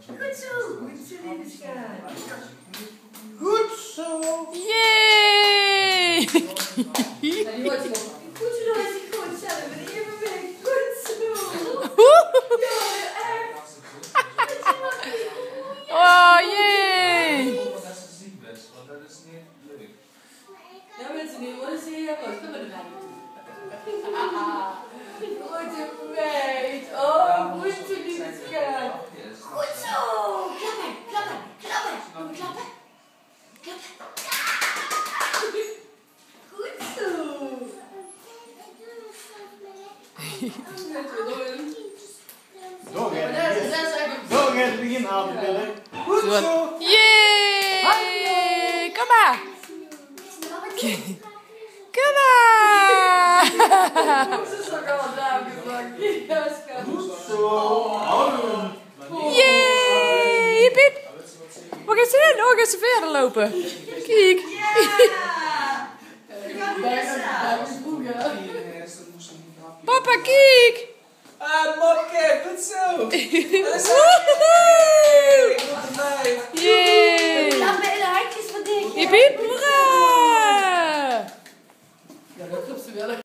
Goed zo, lieve schat. Goed zo. Yay! Die wordt goed zo, is hij goed. Zet hem er even weg. Goed zo. Ja, echt. Oh, yay! Dat is ziek best, want dat is niet leuk. Ja, mensen, nu worden ze heel goed. Kom maar erbij. Goed een meid. Oh, goed zo, lieve schat. Goed zo. Klappen, klappen, klappen. Kom maar klappen. Klappen. Goed zo. Zo gaat het begin aan te willen. Goed zo. Yay! Kom maar! Kom maar! Ze is ook al duim gezakt. Ja, schat. Goed zo. Houden. Yay! Hiep, hiep. Waar gaat ze heen? Oh, gaat ze verder lopen? Kijk. Ja! Ik ga Papa, kijk! Mopke, goed zo. Woehoe! Goed erbij. Yay!